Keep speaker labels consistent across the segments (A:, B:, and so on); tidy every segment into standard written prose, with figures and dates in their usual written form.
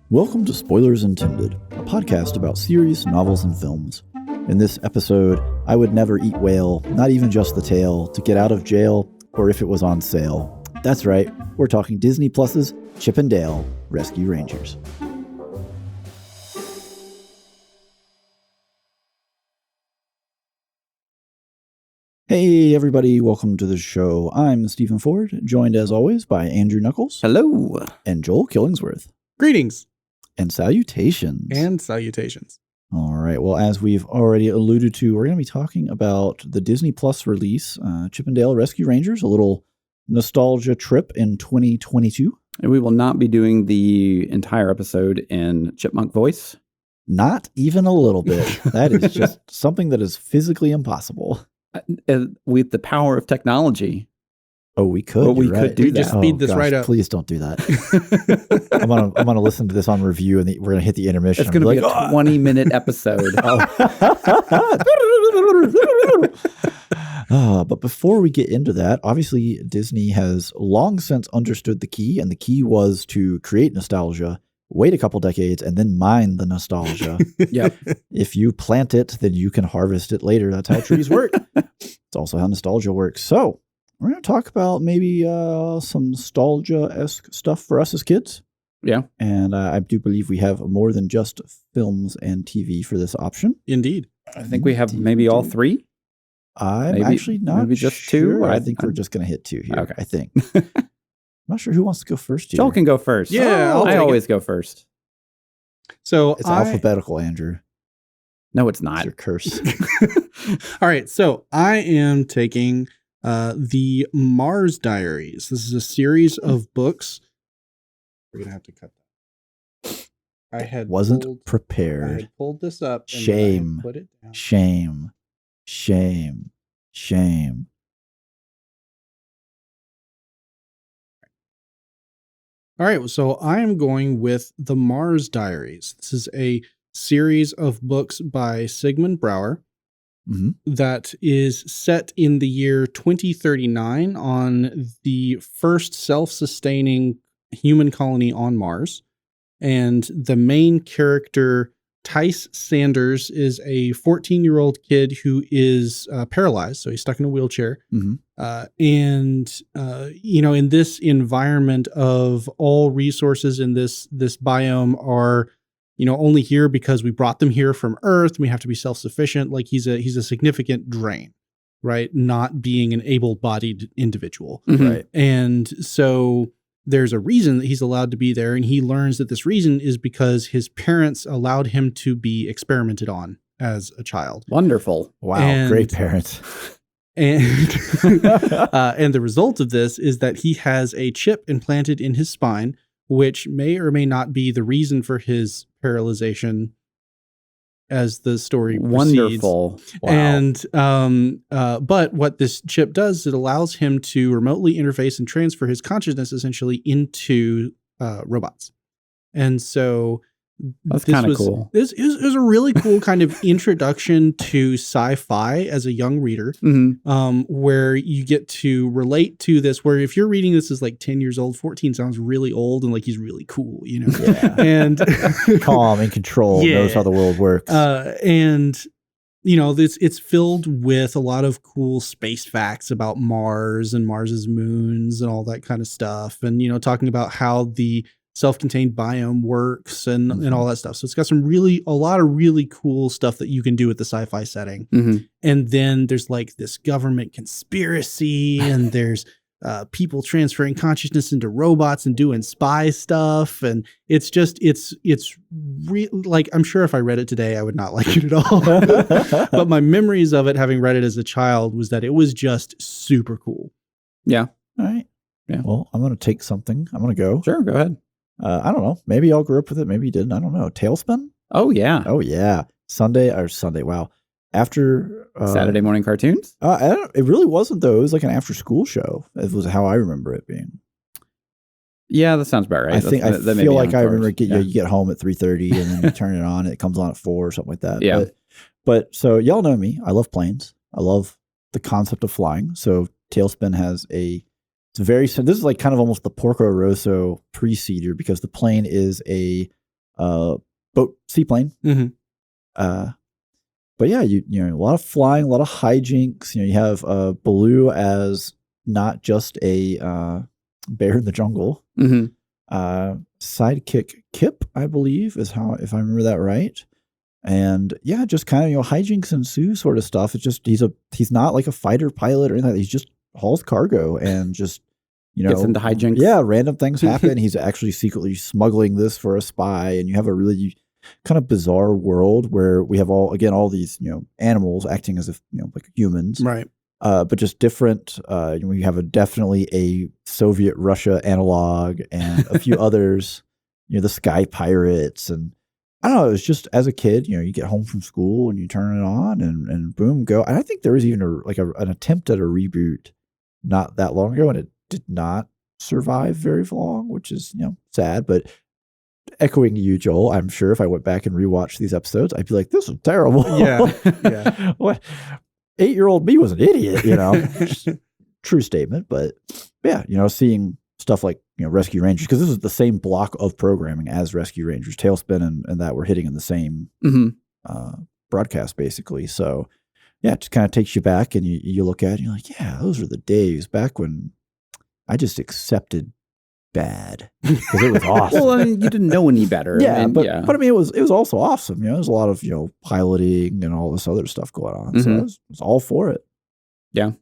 A: Welcome to Spoilers Intended, a podcast about series, novels, and films. In this episode, I would never eat whale, not even just the tail, to get out of jail, or if it was on sale. That's right, we're talking Disney Plus's Chip and Dale Rescue Rangers. Hey everybody, welcome to the show. I'm Stephen Ford, joined as always by Andrew Knuckles.
B: Hello.
A: And Joel Killingsworth.
C: Greetings.
A: And salutations.
C: And salutations.
A: All right. Well, as we've already alluded to, we're going to be talking about the Disney Plus release, Chip and Dale Rescue Rangers, a little nostalgia trip in 2022.
B: And we will not be doing the entire episode in chipmunk voice.
A: Not even a little bit. That is just something that is physically impossible.
B: With the power of technology.
A: Oh, we could.
B: Well, we could do that.
C: Just speed this right up.
A: Please don't do that. I'm gonna listen to this on review, and we're gonna hit the intermission.
B: It's gonna be a 20-minute episode.
A: But before we get into that, obviously Disney has long since understood the key, and the key was to create nostalgia, wait a couple decades, and then mine the nostalgia.
B: Yep.
A: If you plant it, then you can harvest it later. That's how trees work. It's also how nostalgia works. So we're going to talk about maybe some nostalgia-esque stuff for us as kids.
B: Yeah.
A: And I do believe we have more than just films and TV for this option.
C: Indeed.
B: I think we have maybe all three.
A: I'm actually not
B: maybe just
A: sure.
B: two.
A: I think we're just going to hit two here.
B: Okay.
A: I think. I'm not sure who wants to go first here.
B: Joel can go first.
C: Yeah,
B: I always go first.
C: So
A: it's alphabetical, Andrew.
B: No, it's not.
A: It's your curse.
C: All right. So I am taking the Mars Diaries. This is a series of books. We're going to have to cut that. I
A: wasn't prepared.
C: I had pulled this up. And
A: Shame.
C: put it down.
A: Shame. Shame. Shame.
C: All right. So I am going with the Mars Diaries. This is a series of books by Sigmund Bauer.
A: Mm-hmm.
C: That is set in the year 2039 on the first self-sustaining human colony on Mars. And the main character, Tice Sanders, is a 14-year-old kid who is paralyzed. So he's stuck in a wheelchair.
A: Mm-hmm.
C: In this environment of all resources in this biome are only here because we brought them here from Earth. We have to be self-sufficient. Like he's a significant drain, right? Not being an able-bodied individual.
B: Mm-hmm.
A: Right.
C: And so there's a reason that he's allowed to be there. And he learns that this reason is because his parents allowed him to be experimented on as a child.
B: Wonderful.
A: Wow. Great parents.
C: And and the result of this is that he has a chip implanted in his spine, which may or may not be the reason for his paralyzation as the story proceeds.
B: Wonderful.
A: Wow.
C: And but what this chip does, it allows him to remotely interface and transfer his consciousness essentially into robots. And so
B: that's kind of cool.
C: It was a really cool kind of introduction to sci-fi as a young reader, where you get to relate to this, where if you're reading this as like 10 years old, 14 sounds really old and like he's really cool,
A: Yeah.
C: and
A: calm, in control, knows how the world works.
C: It's filled with a lot of cool space facts about Mars and Mars's moons and all that kind of stuff. And, talking about how the self-contained biome works and all that stuff. So it's got a lot of really cool stuff that you can do with the sci-fi setting.
B: Mm-hmm.
C: And then there's like this government conspiracy and there's people transferring consciousness into robots and doing spy stuff. And it's like, I'm sure if I read it today, I would not like it at all. But my memories of it, having read it as a child, was that it was just super cool.
B: Yeah.
A: All right.
B: Yeah.
A: Well, I'm going to take something. I'm going to go.
B: Sure. Go ahead.
A: I don't know. Maybe y'all grew up with it. Maybe you didn't. I don't know. Tailspin?
B: Oh, yeah.
A: Oh, yeah. Sunday. Wow. After
B: Saturday morning cartoons?
A: It really wasn't, though. It was like an after school show. It was how I remember it being.
B: Yeah, that sounds about right.
A: I think I
B: that may
A: feel
B: be
A: like
B: on
A: I
B: cars.
A: remember you get home at 3:30 and then you turn it on. And it comes on at 4 or something like that.
B: Yeah.
A: But so y'all know me. I love planes. I love the concept of flying. So Tailspin has this is like kind of almost the Porco Rosso pre-seeder because the plane is a boat seaplane.
C: Mm-hmm.
A: But yeah, you know, a lot of flying, a lot of hijinks. You know, you have Baloo as not just a bear in the jungle.
B: Mm-hmm.
A: Sidekick Kip, I believe, is how, if I remember that right. And yeah, just kind of, you know, hijinks ensue sort of stuff. It's just he's not like a fighter pilot or anything. He just hauls cargo and just, you know,
B: Gets into hijinks.
A: Yeah, random things happen. He's actually secretly smuggling this for a spy, and you have a really kind of bizarre world where we have all these, you know, animals acting as if, you know, like humans,
C: Right.
A: but just different. We have definitely a Soviet Russia analog and a few others, you know, the Sky Pirates. And I don't know, it was just, as a kid, you know, you get home from school and you turn it on and boom, go. And I think there was even an attempt at a reboot not that long ago, and it did not survive very long, which is, you know, sad. But echoing you, Joel, I'm sure if I went back and rewatched these episodes, I'd be like, this was terrible.
C: Yeah. Yeah.
A: What? 8-year-old me was an idiot, you know. True statement. But yeah, you know, seeing stuff like, you know, Rescue Rangers, because this is the same block of programming as Rescue Rangers, Tailspin and that were hitting in the same broadcast, basically. So yeah, it just kind of takes you back, and you look at it and you're like, yeah, those are the days back when I just accepted bad because it was awesome.
B: Well, I mean, you didn't know any better.
A: Yeah,
B: I mean,
A: but I mean, it was also awesome. You know, there's a lot of, you know, piloting and all this other stuff going on. So I was all for it.
B: Yeah.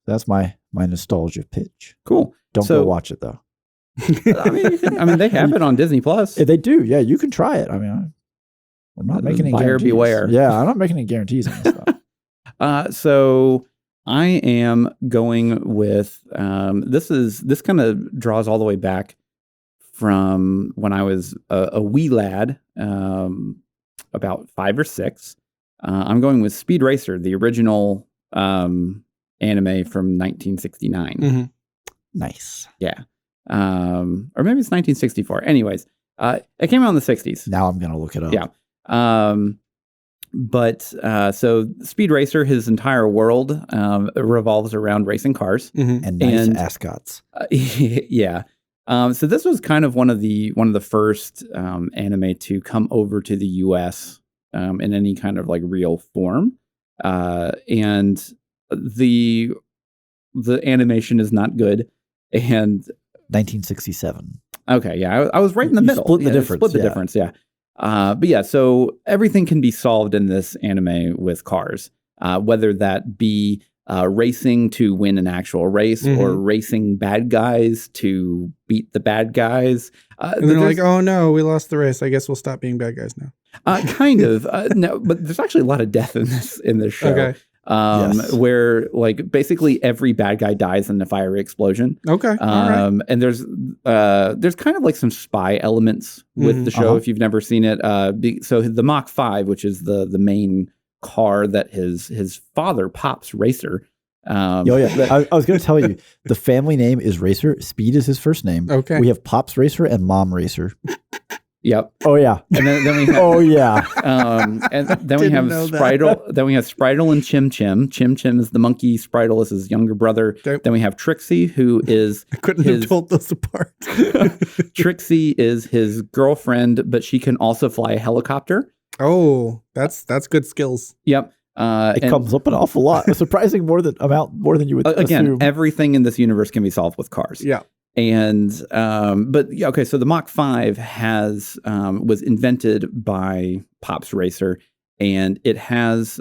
A: That's my nostalgia pitch.
B: Cool.
A: Don't go watch it though.
B: I mean, they have it on Disney Plus.
A: They do. Yeah, you can try it. I mean, I'm not making any
B: Buyer
A: guarantees.
B: beware.
A: Yeah, I'm not making any guarantees on this stuff.
B: So I am going with this kind of draws all the way back from when I was a wee lad, about 5 or 6. I'm going with Speed Racer, the original anime from 1969.
C: Mm-hmm.
A: Nice.
B: Yeah. Or maybe it's 1964. Anyways, it came out in the 60s.
A: Now I'm gonna look it up.
B: Yeah. But so Speed Racer, his entire world revolves around racing cars
A: And nice ascots.
B: Yeah. So this was kind of one of the first anime to come over to the U.S. In any kind of like real form, and the animation is not good. And
A: 1967.
B: okay, yeah, I was right in the middle.
A: Split the difference.
B: Split the difference, yeah. But yeah, so everything can be solved in this anime with cars, whether that be racing to win an actual race or racing bad guys to beat the bad guys.
C: And they're like, oh no, we lost the race. I guess we'll stop being bad guys now.
B: Kind of. No, but there's actually a lot of death in this show.
C: Okay.
A: Yes.
B: Where like basically every bad guy dies in a fiery explosion.
C: Okay. All right.
B: And there's kind of like some spy elements with the show if you've never seen it. So the Mach 5, which is the main car that his father Pops Racer.
A: I was going to tell you, the family name is Racer. Speed is his first name.
C: Okay.
A: We have Pops Racer and Mom Racer.
B: Yep.
A: Oh yeah.
B: And then we have
A: oh yeah.
B: And then we have Spritle. Then we have Spritle and Chim Chim. Chim Chim is the monkey. Spritle is his younger brother.
C: Okay.
B: Then we have Trixie, who is
C: I couldn't have told those apart.
B: Trixie is his girlfriend, but she can also fly a helicopter.
C: Oh, that's good skills.
B: Yep.
A: It comes up an awful lot. A surprising more than you would
B: again,
A: assume.
B: everything in this universe can be solved with cars.
C: Yeah.
B: And but yeah, okay, so the Mach 5 was invented by Pops Racer, and it has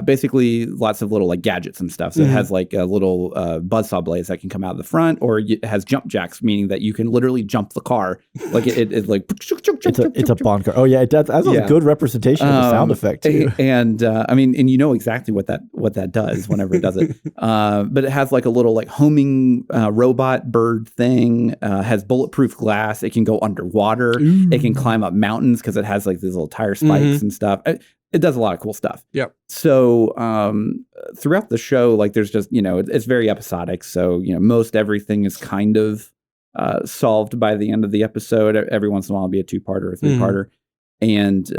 B: basically lots of little like gadgets and stuff. So it has like a little buzzsaw blades that can come out of the front, or it has jump jacks, meaning that you can literally jump the car. Like it like
A: it's a Bond car. Oh yeah, it does. That's a good representation of the sound effect too.
B: And I mean, and you know exactly what that does whenever it does it. But it has like a little like homing robot bird thing. Has bulletproof glass. It can go underwater.
C: Ooh.
B: It can climb up mountains because it has like these little tire spikes and stuff. It does a lot of cool stuff.
C: Yep.
B: So throughout the show, like there's just, you know, it's very episodic. So, you know, most everything is kind of solved by the end of the episode. Every once in a while, it'll be a 2-parter or 3-parter. And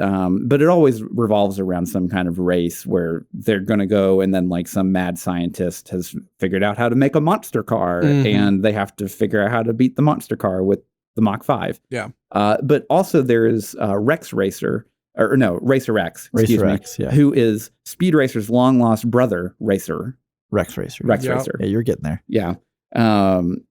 B: but it always revolves around some kind of race where they're going to go, and then like some mad scientist has figured out how to make a monster car, and they have to figure out how to beat the monster car with the Mach 5.
C: Yeah.
B: But also there is Rex Racer, or no, Racer X, excuse me,
A: yeah.
B: who is Speed Racer's long lost brother, Racer.
A: Rex Racer.
B: Rex Racer.
A: Yeah, you're getting there.
B: Yeah. And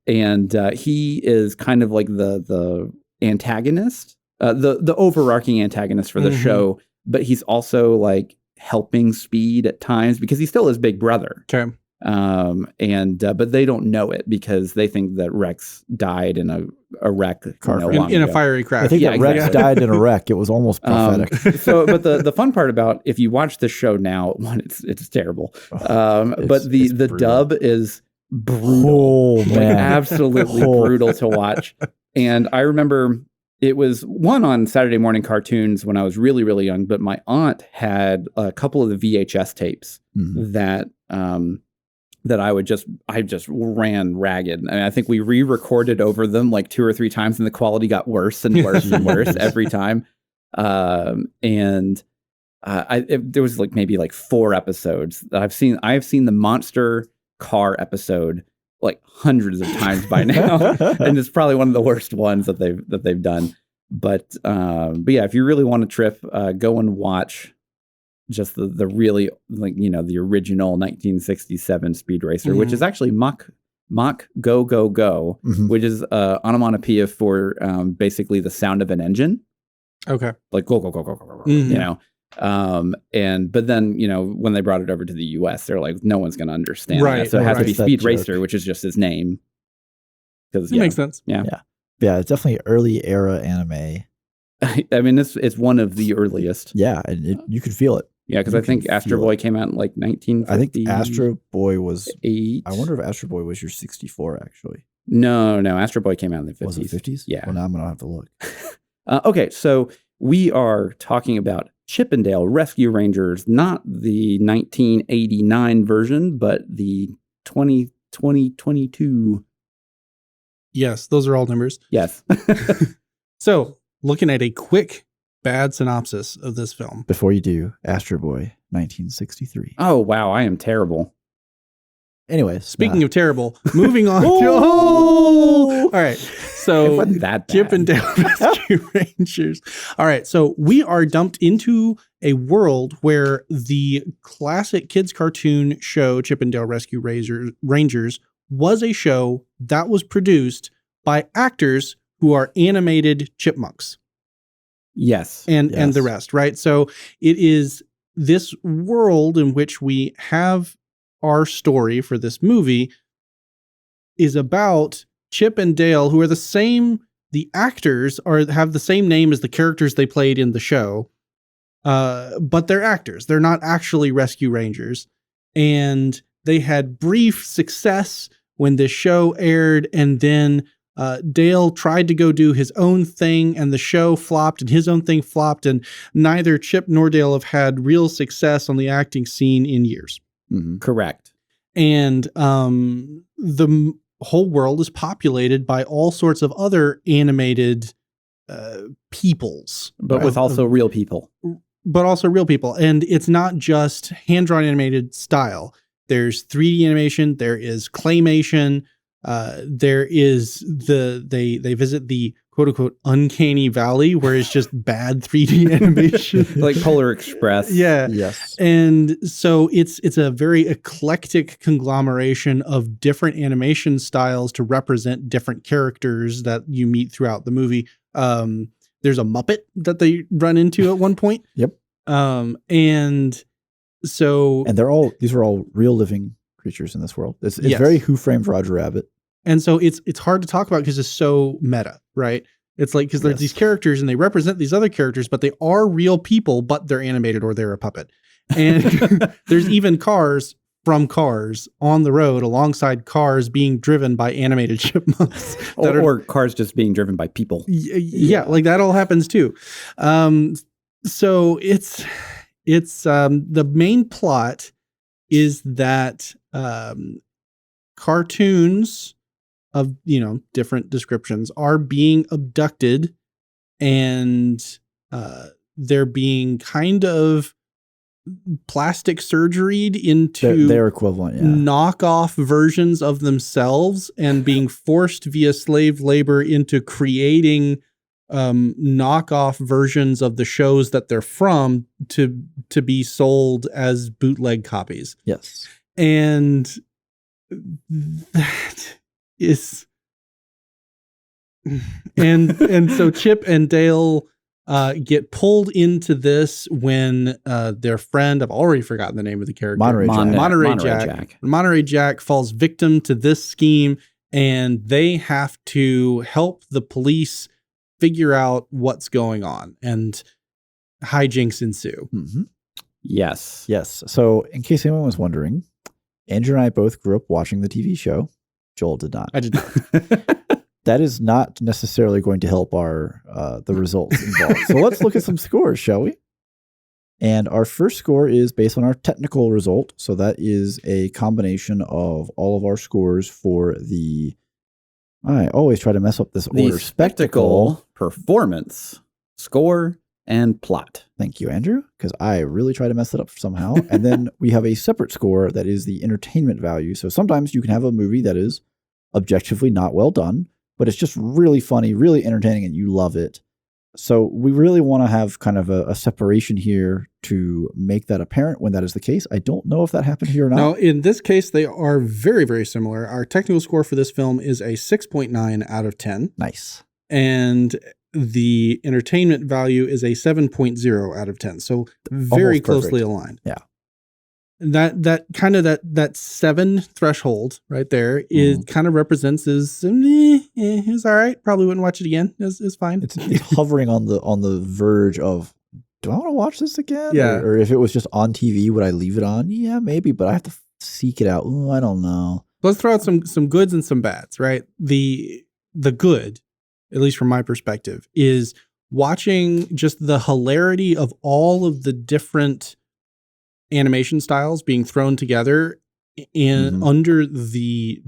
B: he is kind of like the antagonist. The overarching antagonist for the show, but he's also like helping Speed at times because he's still his big brother.
C: Okay.
B: But they don't know it because they think that Rex died in a wreck
C: in a fiery crash.
A: I think that Rex died in a wreck. It was almost prophetic.
B: But the fun part about if you watch the show now, one, it's terrible. But the dub is brutal, absolutely brutal to watch. And I remember. It was one on Saturday morning cartoons when I was really, really young, but my aunt had a couple of the VHS tapes that I just ran ragged. I mean, I think we re-recorded over them like 2 or 3 times, and the quality got worse and worse and worse every time. There was like maybe like 4 episodes that I've seen the monster car episode like hundreds of times by now, and it's probably one of the worst ones that they've done. But yeah, if you really want to trip, go and watch just the really, like, the original 1967 Speed Racer, which is actually Mach Go Go Go, which is onomatopoeia for basically the sound of an engine.
C: Okay,
B: like go go go go go go. But then, when they brought it over to the US, they're like, no one's going to understand that. So it has to be Speed Racer, which is just his name. Because
C: it makes sense.
A: Yeah, it's definitely early era anime.
B: I mean, it's one of the earliest.
A: Yeah, and you could feel it.
B: Yeah, because I think Astro Boy came out in like 1950.
A: I think Astro Boy was
B: 8.
A: I wonder if Astro Boy was your 64 actually.
B: No, Astro Boy came out in the 50s.
A: Was it 50s?
B: Yeah.
A: Well, now I'm gonna have to look.
B: Okay, so we are talking about Chippendale Rescue Rangers, not the 1989 version, but the 2022.
C: Yes, those are all numbers.
B: Yes.
C: So, looking at a quick bad synopsis of this film.
A: Before you do, Astro Boy, 1963.
B: Oh, wow, I am terrible.
A: Anyway,
C: speaking of terrible, moving on. All right. So
B: it wasn't that bad.
C: Chippendale Rescue Rangers. All right. So we are dumped into a world where the classic kids cartoon show Chippendale Rescue Rangers was a show that was produced by actors who are animated chipmunks.
B: Yes.
C: And the rest, right? So it is this world in which we have our story for this movie is about Chip and Dale, who are the actors have the same name as the characters they played in the show. But they're actors. They're not actually rescue rangers. And they had brief success when this show aired, and then Dale tried to go do his own thing, and the show flopped, and his own thing flopped, and neither Chip nor Dale have had real success on the acting scene in years.
B: Mm-hmm. Correct.
C: And the whole world is populated by all sorts of other animated peoples.
B: But with also real people.
C: But also real people. And it's not just hand-drawn animated style. There's 3D animation. There is claymation. There is they visit the quote-unquote uncanny valley, where it's just bad 3D animation.
B: Like Polar Express.
C: Yeah.
A: Yes.
C: And so it's a very eclectic conglomeration of different animation styles to represent different characters that you meet throughout the movie. There's a Muppet that they run into at one point.
A: Yep.
C: And
A: these are all real living creatures in this world. It's very Who Framed Roger Rabbit.
C: And so it's hard to talk about because it's so meta, right? It's like, because there's these characters and they represent these other characters, but they are real people, but they're animated or they're a puppet. And there's even cars from Cars on the road alongside cars being driven by animated chipmunks.
B: Or cars just being driven by people.
C: Yeah, like that all happens too. So it's the main plot is that cartoons of, different descriptions are being abducted, and they're being kind of plastic surgeried into
A: their equivalent,
C: knockoff versions of themselves, and being forced via slave labor into creating knockoff versions of the shows that they're from to be sold as bootleg copies.
A: Yes.
C: And that is, and so Chip and Dale get pulled into this when their friend, I've already forgotten the name of the character, Monterey Jack falls victim to this scheme, and they have to help the police figure out what's going on, and hijinks ensue.
A: Mm-hmm.
B: Yes.
A: So in case anyone was wondering, Andrew and I both grew up watching the TV show. Joel did not.
C: I did not.
A: That is not necessarily going to help our the results involved. So let's look at some scores, shall we? And our first score is based on our technical result. So that is a combination of all of our scores for the, I always try to mess up this order,
B: spectacle, performance, score, and plot.
A: Thank you, Andrew, because I really try to mess it up somehow. And then we have a separate score that is the entertainment value. So sometimes you can have a movie that is objectively not well done, but it's just really funny, really entertaining, and you love it. So we really want to have kind of a separation here to make that apparent when that is the case. I don't know if that happened here or not.
C: No, in this case, they are very, very similar. Our technical score for this film is a 6.9 out of 10.
A: Nice.
C: And the entertainment value is a 7.0 out of 10. So very closely aligned.
A: Yeah.
C: That kind of that 7 threshold right there is kind of represents as it's all right. Probably wouldn't watch it again. It's fine.
A: It's hovering on the verge of, do I want to watch this again?
C: Yeah.
A: Or if it was just on TV, would I leave it on? Yeah, maybe, but I have to seek it out. Ooh, I don't know.
C: Let's throw out some goods and some bads, right? The good, at least from my perspective, is watching just the hilarity of all of the different animation styles being thrown together in under the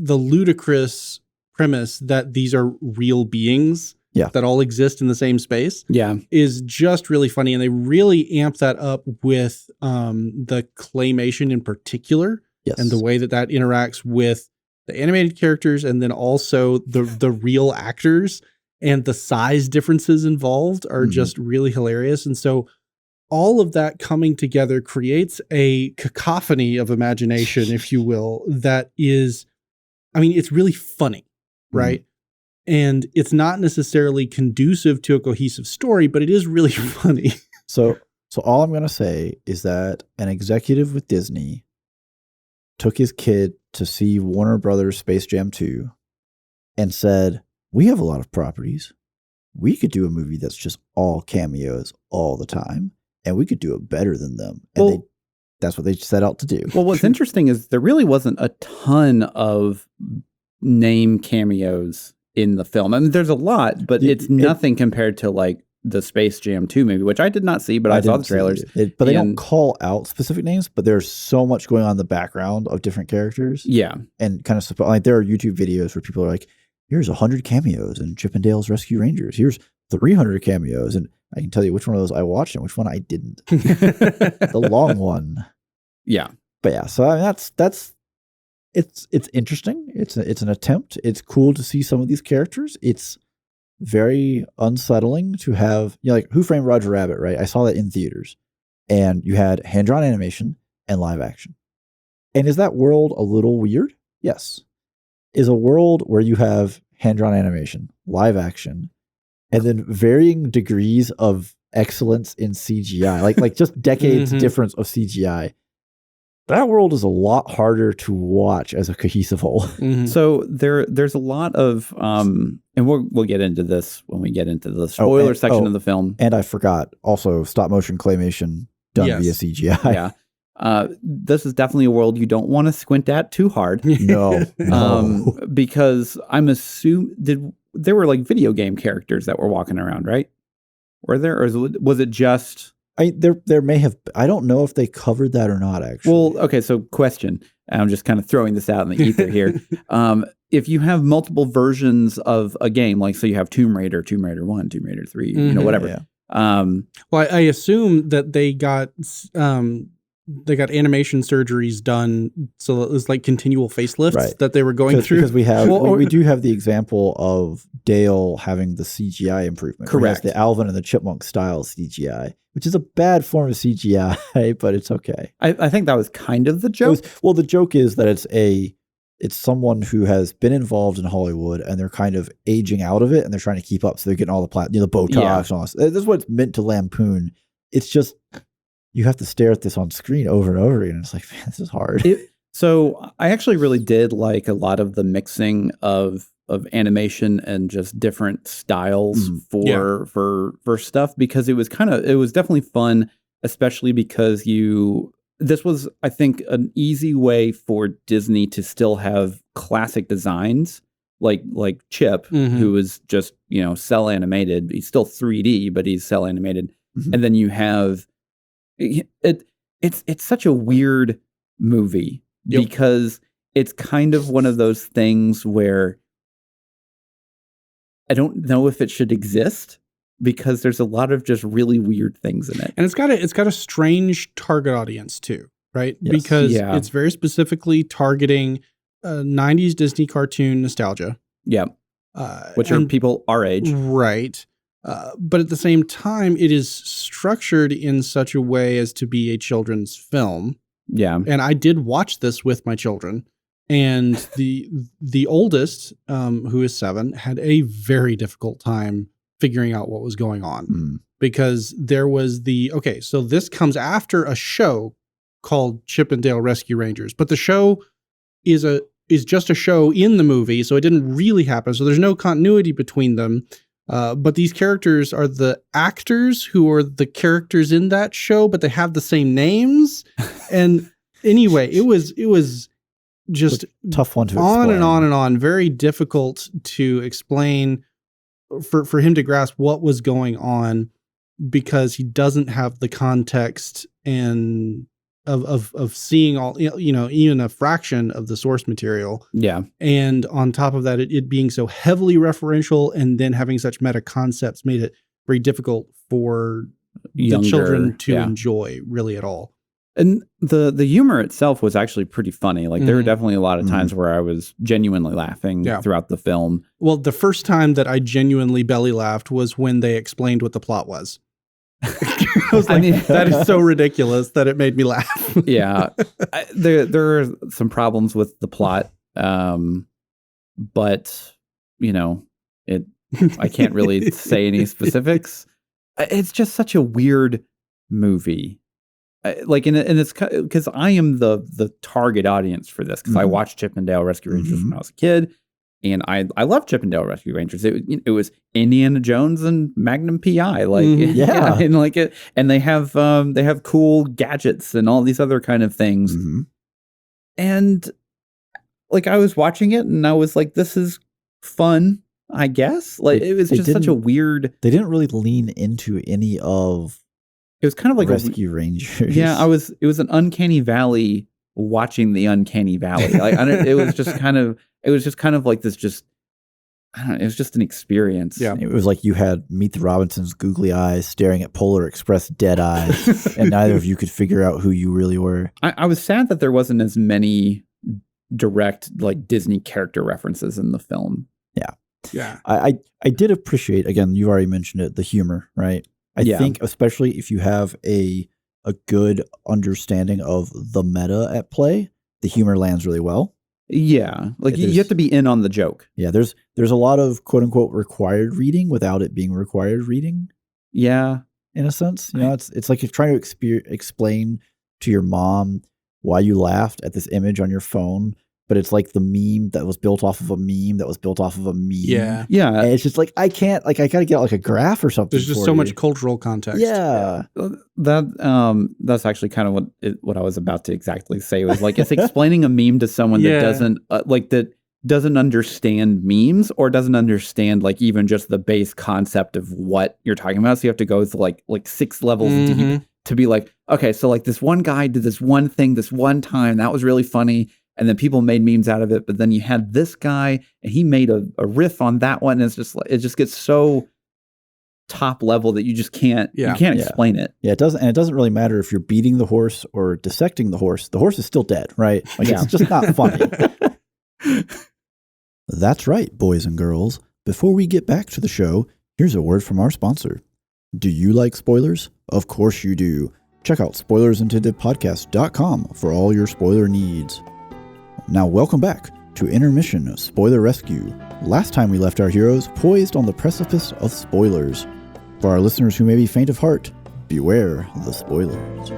C: ludicrous premise that these are real beings that all exist in the same space.
B: Yeah.
C: Is just really funny. And they really amp that up with the claymation in particular.
A: Yes.
C: And the way that interacts with the animated characters, and then also the real actors, and the size differences involved are just really hilarious. And so all of that coming together creates a cacophony of imagination, if you will, that is, I mean, it's really funny, right? And it's not necessarily conducive to a cohesive story, but it is really funny.
A: So all I'm going to say is that an executive with Disney took his kid to see Warner Brothers Space Jam 2 and said, we have a lot of properties. We could do a movie that's just all cameos all the time, and we could do it better than them. And that's what they set out to do.
B: Well, what's interesting is there really wasn't a ton of name cameos in the film. I mean, there's a lot, but it's nothing compared to like the Space Jam 2 movie, which I did not see, but I saw the trailers.
A: But they don't call out specific names, but there's so much going on in the background of different characters.
B: Yeah.
A: And kind of like there are YouTube videos where people are like, here's 100 cameos in Chip and Dale's Rescue Rangers. Here's 300 cameos. And I can tell you which one of those I watched and which one I didn't. The long one.
B: Yeah.
A: But yeah, so I mean, it's interesting. It's an attempt. It's cool to see some of these characters. It's very unsettling to have, like Who Framed Roger Rabbit, right? I saw that in theaters, and you had hand-drawn animation and live action. And is that world a little weird? Yes. Is a world where you have hand-drawn animation, live action, and then varying degrees of excellence in CGI, like just decades difference of CGI. That world is a lot harder to watch as a cohesive whole.
B: So there's a lot of, and we'll get into this when we get into the spoiler section of the film.
A: And I forgot, also stop motion claymation done via CGI.
B: Yeah. This is definitely a world you don't want to squint at too hard.
A: No.
B: Because I'm assuming there were like video game characters that were walking around, right? Were there, or was it just?
A: There may have. I don't know if they covered that or not. Actually,
B: Well, okay. So, question. I'm just kind of throwing this out in the ether here. If you have multiple versions of a game, like so you have Tomb Raider 1, Tomb Raider 3, whatever.
A: Yeah.
C: Well, I assume that they got animation surgeries done, so it was like continual facelifts that they were going through.
A: Because we do have the example of Dale having the CGI improvement.
B: Correct.
A: The Alvin and the Chipmunk style CGI, which is a bad form of CGI, but it's okay.
B: I think that was kind of the joke.
A: The joke is that it's someone who has been involved in Hollywood and they're kind of aging out of it and they're trying to keep up. So they're getting all the Botox and all this. This is what it's meant to lampoon. It's just, you have to stare at this on screen over and over again. It's like, man, this is hard.
B: So I actually really did like a lot of the mixing of animation and just different styles for stuff, because it was definitely fun, especially because this was, I think, an easy way for Disney to still have classic designs like Chip, who was just, cell animated. He's still 3D, but he's cell animated. Mm-hmm. And then you have it's such a weird movie because it's kind of one of those things where I don't know if it should exist, because there's a lot of just really weird things in it.
C: And it's got a strange target audience too, right? Yes. Because it's very specifically targeting 90s Disney cartoon nostalgia.
B: Yeah. Which are people our age.
C: Right. But at the same time, it is structured in such a way as to be a children's film.
B: Yeah.
C: And I did watch this with my children. And the oldest, who is 7, had a very difficult time figuring out what was going on, because there was so this comes after a show called Chip and Dale Rescue Rangers, but the show is just a show in the movie, so it didn't really happen. So there's no continuity between them. But these characters are the actors who are the characters in that show, but they have the same names. And anyway, it was just
A: tough one to
C: on
A: explain.
C: And on and on. Very difficult to explain for him to grasp what was going on, because he doesn't have the context and of seeing all, even a fraction of the source material.
B: Yeah.
C: And on top of that, it being so heavily referential and then having such meta concepts made it very difficult for the children to enjoy really at all.
B: And the humor itself was actually pretty funny. Like there were definitely a lot of times where I was genuinely laughing throughout the film.
C: Well, the first time that I genuinely belly laughed was when they explained what the plot was. I was like, that is so ridiculous that it made me laugh.
B: Yeah. There are some problems with the plot. But, I can't really say any specifics. It's just such a weird movie. And it's because I am the target audience for this, because I watched Chip and Dale Rescue Rangers when I was a kid, and I love Chip and Dale Rescue Rangers. It was Indiana Jones and Magnum PI, and they have cool gadgets and all these other kind of things, and I was watching it and I was like, this is fun, I guess. It was just such a weird.
A: They didn't really lean into any of.
B: It was kind of like
A: Rescue Rangers.
B: Yeah, it was an uncanny valley watching the uncanny valley. It was just kind of like this. Just I don't know. It was just an experience.
C: Yeah,
A: it was like you had Meet the Robinsons' googly eyes staring at Polar Express dead eyes, and neither of you could figure out who you really were.
B: I was sad that there wasn't as many direct Disney character references in the film.
C: Yeah.
A: I did appreciate, again, you already mentioned it, the humor, right? I think especially if you have a good understanding of the meta at play, the humor lands really well.
B: Yeah. You have to be in on the joke.
A: Yeah, there's a lot of quote unquote required reading without it being required reading.
B: Yeah.
A: In a sense. It's like you're trying to explain to your mom why you laughed at this image on your phone, but it's like the meme that was built off of a meme that was built off of a meme.
C: Yeah.
B: Yeah.
A: And it's just I can't, I got to get a graph or something.
C: There's just so much cultural context.
A: Yeah.
B: That's actually kind of what I was about to exactly say. It was it's explaining a meme to someone that doesn't, that doesn't understand memes or doesn't understand like even just the base concept of what you're talking about. So you have to go to like 6 levels deep to be like, okay, so like this one guy did this one thing this one time that was really funny, and then people made memes out of it. But then you had this guy and he made a riff on that one, and it's just like it just gets so top level that you just can't explain it.
A: Yeah, it doesn't, and it doesn't really matter if you're beating the horse or dissecting the horse. The horse is still dead, right? Like it's just not funny. That's right, boys and girls. Before we get back to the show, here's a word from our sponsor. Do you like spoilers? Of course you do. Check out spoilersintendedpodcast.com for all your spoiler needs. Now welcome back to Intermission Spoiler Rescue. Last time we left our heroes poised on the precipice of spoilers. For our listeners who may be faint of heart, beware the spoilers.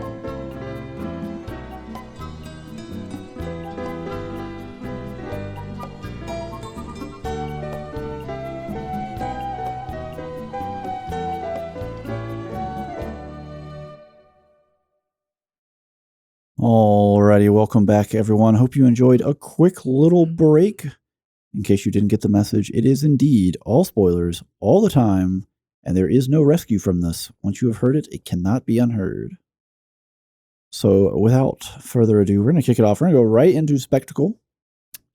A: Alrighty, welcome back, everyone. Hope you enjoyed a quick little break. In case you didn't get the message, it is indeed all spoilers, all the time, and there is no rescue from this. Once you have heard it, it cannot be unheard. So, without further ado, we're going to kick it off. We're going to go right into Spectacle.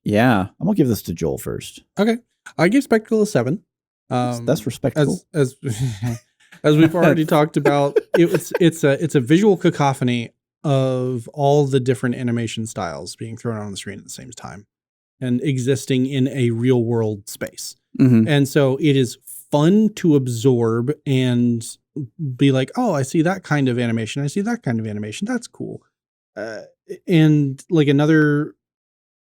B: Yeah.
A: I'm going to give this to Joel first.
C: Okay. I give Spectacle a 7.
A: That's respectable.
C: As we've already talked about, it's a visual cacophony of all the different animation styles being thrown on the screen at the same time and existing in a real world space.
B: Mm-hmm.
C: And so it is fun to absorb and be like, oh, I see that kind of animation. I see that kind of animation. That's cool. And like another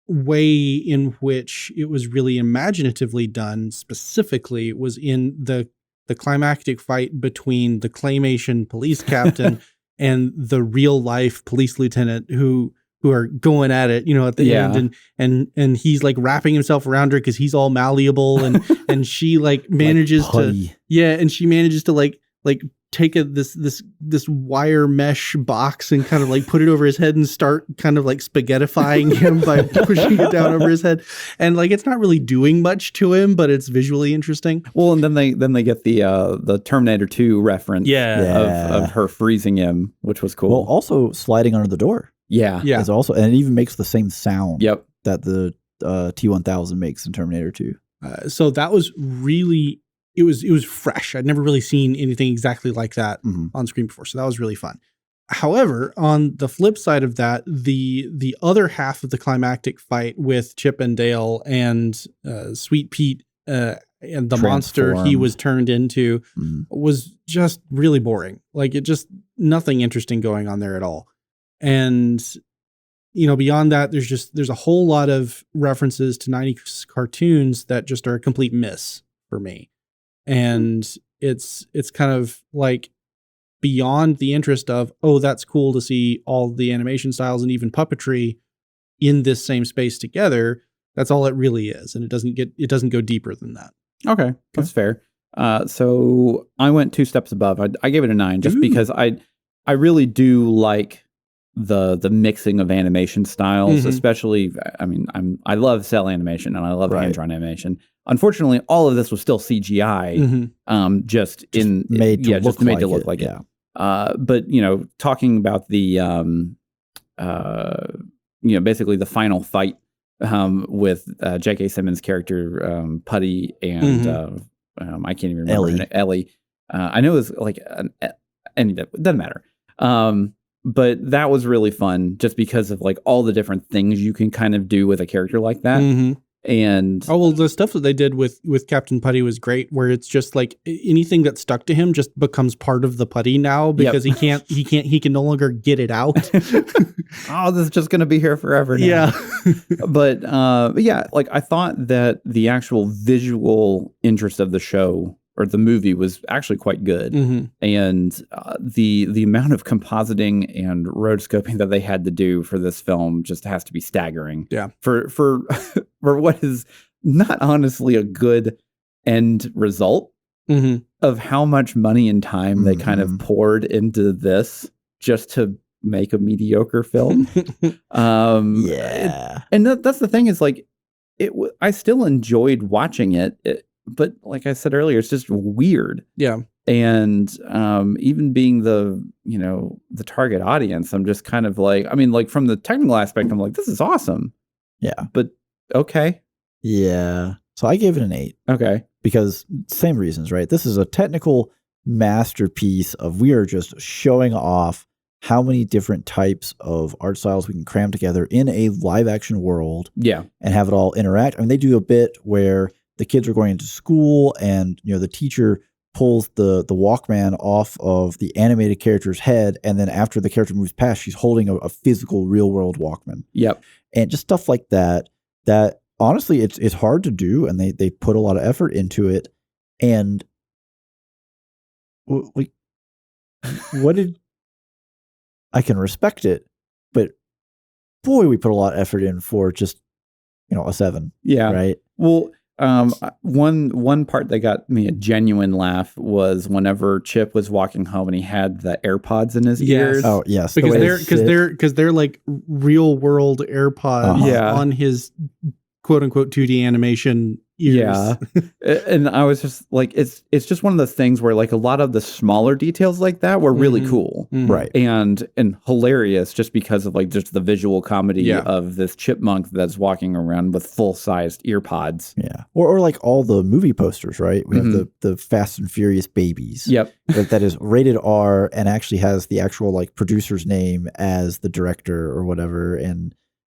C: way in which it was really imaginatively done specifically was in the climactic fight between the claymation police captain and the real life police lieutenant who are going at it, at the end, and he's like wrapping himself around her because he's all malleable, and she like manages and she manages to like take this wire mesh box and kind of like put it over his head and start kind of like spaghettifying him by pushing it down over his head, and like it's not really doing much to him, but it's visually interesting.
B: Well, and then they get the Terminator 2 reference of her freezing him, which was cool.
A: Well, also sliding under the door.
B: Yeah.
A: Is also, and it even makes the same sound.
B: Yep.
A: That the T-1000 makes in Terminator 2.
C: So that was really. It was fresh. I'd never really seen anything exactly like that on screen before. So that was really fun. However, on the flip side of that, the other half of the climactic fight with Chip and Dale and Sweet Pete and the monster he was turned into was just really boring. Like it just nothing interesting going on there at all. And beyond that, there's a whole lot of references to 90s cartoons that just are a complete miss for me. And it's kind of like beyond the interest of, oh, that's cool to see all the animation styles and even puppetry in this same space together. That's all it really is. And it doesn't go deeper than that.
B: Okay. That's fair. So I went 2 steps above. I gave it a 9 just because I really do like the mixing of animation styles, especially, I mean, I love cell animation and I love hand-drawn animation. Unfortunately, all of this was still CGI, just made to look like it. But talking about the basically the final fight with J.K. Simmons' character Putty and I can't even remember Ellie. I know it was like and it doesn't matter. But that was really fun just because of like all the different things you can kind of do with a character like that. And
C: the stuff that they did with Captain Putty was great, where it's just like anything that stuck to him just becomes part of the putty now because he can no longer get it out.
B: Oh, this is just going to be here forever now.
C: Yeah.
B: But yeah, like I thought that the actual visual interest of the show or the movie was actually quite good. And the amount of compositing and rotoscoping that they had to do for this film just has to be staggering.
C: Yeah.
B: For what is not honestly a good end result of how much money and time they kind of poured into this just to make a mediocre film. And that's the thing is like, I still enjoyed watching it, but like I said earlier, it's just weird.
C: Yeah.
B: And even being the target audience, I'm just kind of like, I mean, like from the technical aspect, I'm like, this is awesome.
A: Yeah.
B: But okay.
A: Yeah. So I gave it an 8.
B: Okay.
A: Because same reasons, right? This is a technical masterpiece of we are just showing off how many different types of art styles we can cram together in a live action world.
B: Yeah.
A: And have it all interact. I mean, they do a bit where the kids are going into school and, the teacher pulls the Walkman off of the animated character's head. And then after the character moves past, she's holding a physical real world Walkman.
B: Yep.
A: And just stuff like that honestly, it's hard to do. And they put a lot of effort into it. And like, I can respect it, but boy, we put a lot of effort in for just, a 7.
B: Yeah.
A: Right.
B: Well, one part that got me a genuine laugh was whenever Chip was walking home and he had the AirPods in his ears.
A: Oh yes,
C: because they're like real world AirPods on his quote unquote 2D animation ears.
B: Yeah. And I was just like, it's just one of those things where like a lot of the smaller details like that were really cool.
C: Mm-hmm.
A: Right.
B: And hilarious just because of like just the visual comedy of this chipmunk that's walking around with full-sized ear pods.
A: Yeah. Or like all the movie posters, right? We have the Fast and Furious babies.
B: Yep.
A: that is rated R and actually has the actual like producer's name as the director or whatever. And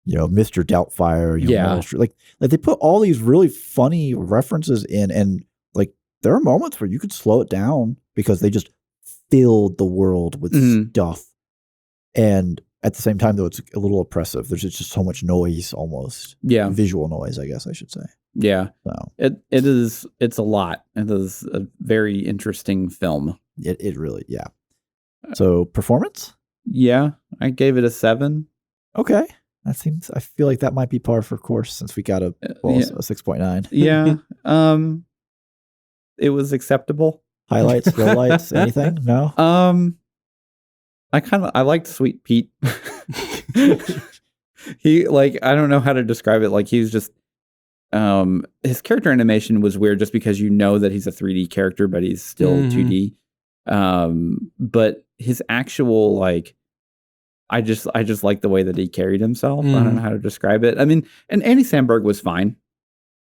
A: Mr. Doubtfire, Meryl Streep. Like they put all these really funny references in, and like there are moments where you could slow it down because they just filled the world with stuff. And at the same time, though, it's a little oppressive. There's just so much noise, almost.
B: Yeah,
A: visual noise, I guess I should say.
B: Yeah,
A: so
B: it's a lot. It is a very interesting film.
A: It really, yeah. So performance?
B: Yeah, I gave it a 7.
A: Okay. I feel like that might be par for course since we got a 6.9.
B: Yeah. It was acceptable.
A: Highlights, lowlights, anything? No?
B: I liked Sweet Pete. He I don't know how to describe it. Like he's just, his character animation was weird just because that he's a 3D character, but he's still 2D. But his actual I just like the way that he carried himself. I don't know how to describe it. I mean, and Andy Samberg was fine.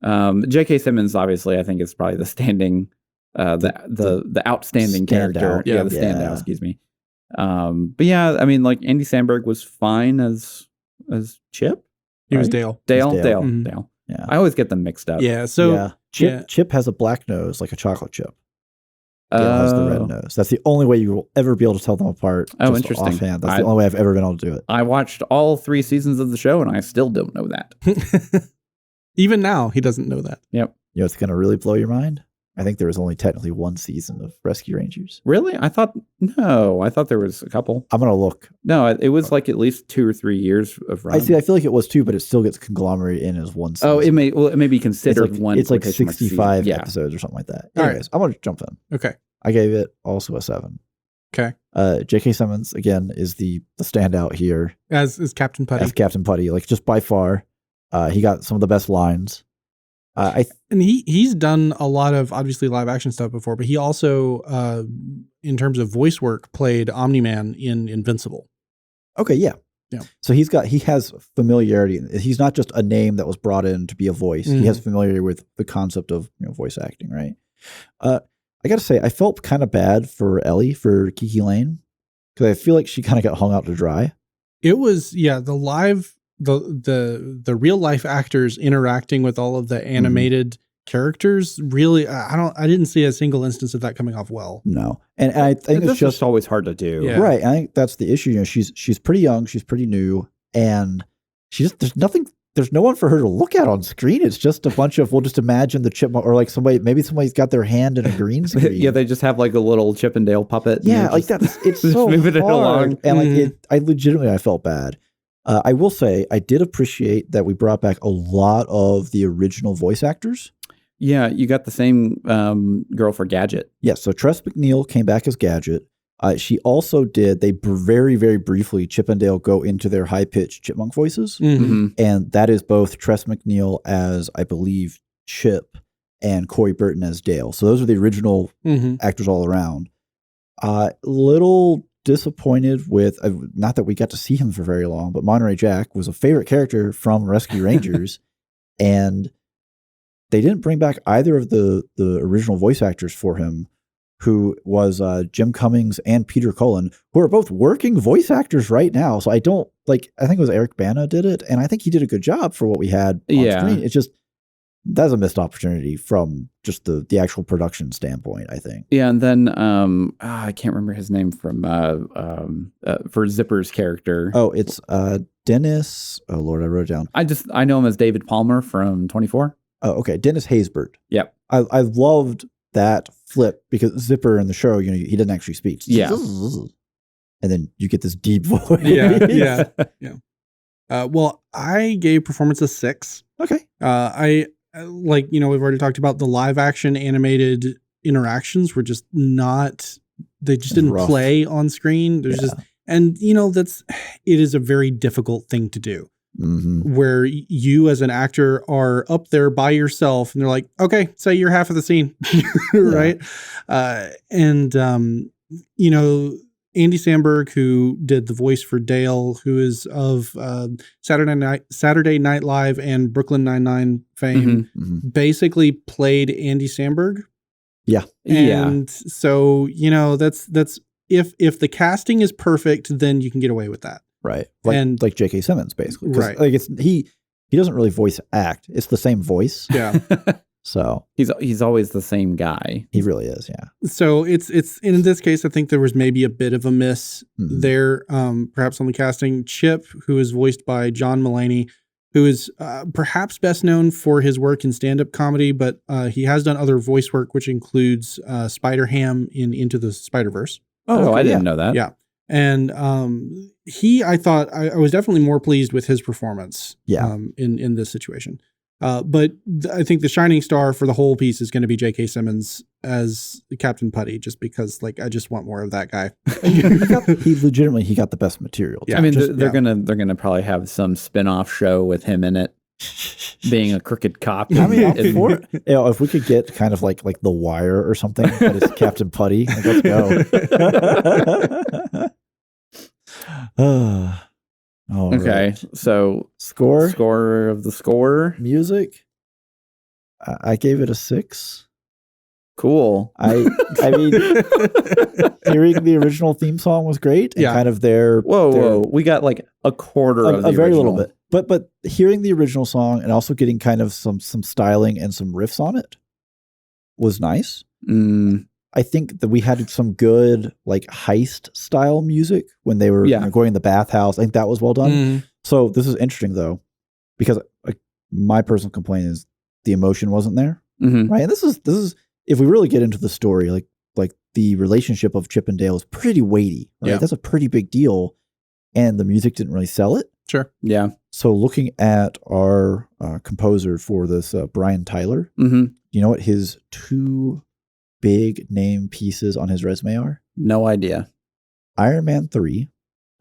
B: J.K. Simmons, obviously, I think is probably the standing, the outstanding character.
A: Yeah,
B: the standout. Excuse me. But yeah, I mean, like Andy Samberg was fine as Chip.
C: He was Dale.
B: Dale.
A: Yeah,
B: I always get them mixed up.
C: Yeah. So
A: Chip has a black nose like a chocolate chip. Dale has the red nose. That's the only way you will ever be able to tell them apart.
B: Oh, interesting.
A: Offhand. That's the only way I've ever been able to do it.
B: I watched all 3 seasons of the show and I still don't know that.
C: Even now, he doesn't know that.
B: Yep.
A: It's going to really blow your mind. I think there was only technically 1 season of Rescue Rangers.
B: Really? I thought there was a couple.
A: I'm going to look.
B: No, it was like at least 2 or 3 years of run.
A: I feel like it was 2, but it still gets conglomerated in as 1 season.
B: Oh, it may be considered one.
A: It's like 65 episodes or something like that. Anyways, I'm going to jump in.
C: Okay.
A: I gave it also a 7.
C: Okay.
A: J.K. Simmons, again, is the standout here.
C: As Captain Putty.
A: As Captain Putty, just by far. He got some of the best lines.
C: And he's done a lot of obviously live action stuff before, but he also, in terms of voice work, played Omni-Man in Invincible.
A: Okay, yeah.
C: Yeah.
A: So he has familiarity. He's not just a name that was brought in to be a voice. He has familiarity with the concept of voice acting, right? I got to say, I felt kind of bad for Ellie, for Kiki Lane, because I feel like she kind of got hung out to dry.
C: It was, the live, the real life actors interacting with all of the animated characters. Really, I didn't see a single instance of that coming off well.
A: No, and I think it's just
B: always hard to do.
C: Yeah.
A: Right. I think that's the issue. She's pretty young, she's pretty new, and there's no one for her to look at on screen. It's just a bunch of, we'll just imagine the chipmunk, or maybe somebody's got their hand in a green screen.
B: Yeah, they just have a little Chip and Dale puppet.
A: Yeah, it's so
B: moving
A: hard.
B: It along.
A: And I felt bad. I will say, I did appreciate that we brought back a lot of the original voice actors.
B: Yeah, you got the same girl for Gadget.
A: Yeah, so Tress MacNeille came back as Gadget. She also did, very, very briefly, Chip and Dale go into their high-pitched chipmunk voices.
B: Mm-hmm.
A: And that is both Tress MacNeille as, I believe, Chip and Corey Burton as Dale. So those are the original actors all around. Little disappointed with, not that we got to see him for very long, but Monterey Jack was a favorite character from Rescue Rangers. And they didn't bring back either of the original voice actors for him, who was Jim Cummings and Peter Cullen, who are both working voice actors right now. So I think it was Eric Bana did it, and I think he did a good job for what we had on screen. It's just, that's a missed opportunity from just the actual production standpoint, I think.
B: Yeah, and then I can't remember his name from for Zipper's character.
A: Oh, it's Dennis. Oh Lord, I wrote it down.
B: I know him as David Palmer from 24.
A: Oh, okay, Dennis Haysbert.
B: Yep.
A: I loved that flip because Zipper in the show, he didn't actually speak.
B: Yeah.
A: And then you get this deep voice.
C: Yeah. Well, I gave performance a 6.
A: Okay.
C: We've already talked about the live action animated interactions were just not, they just didn't play on screen. There's it is a very difficult thing to do. Where you as an actor are up there by yourself and they're like, okay, say you're half of the scene. Right. Andy Samberg, who did the voice for Dale, who is of Saturday Night Live and Brooklyn Nine-Nine fame, basically played Andy Samberg.
A: Yeah.
C: And so, that's if the casting is perfect, then you can get away with that.
A: Right. Like J.K. Simmons, basically.
C: Right.
A: Like he doesn't really voice act. It's the same voice.
C: Yeah.
A: So
B: he's always the same guy.
A: He really is, yeah.
C: So it's in this case, I think there was maybe a bit of a miss there, perhaps on the casting. Chip, who is voiced by John Mulaney, who is perhaps best known for his work in stand-up comedy, but he has done other voice work, which includes Spider-Ham in Into the Spider-Verse.
B: Oh, I didn't know that.
C: Yeah. And I thought I was definitely more pleased with his performance in this situation. But I think the shining star for the whole piece is going to be J.K. Simmons as Captain Putty, just because I just want more of that guy.
A: he got the best material.
B: Yeah, I mean, they're gonna probably have some spin-off show with him in it, being a crooked cop.
A: I mean, if we could get kind of like The Wire or something, that is Captain Putty, let's go.
B: Okay,
A: right.
B: So score of the score,
A: music. I gave it a 6.
B: Cool.
A: I mean, hearing the original theme song was great. And kind of
B: whoa, we got like a quarter of the
A: very
B: original.
A: little bit, but hearing the original song and also getting kind of some styling and some riffs on it was nice. I think that we had some good heist style music when they were going in the bathhouse. I think that was well done. So this is interesting though, because my personal complaint is the emotion wasn't there, right? And this is if we really get into the story, like the relationship of Chip and Dale is pretty weighty, right?
C: Yeah.
A: That's a pretty big deal, and the music didn't really sell it.
C: Sure.
B: Yeah.
A: So looking at our composer for this, Brian Tyler, you know what his 2 big name pieces on his resume are?
B: No idea.
A: Iron Man 3.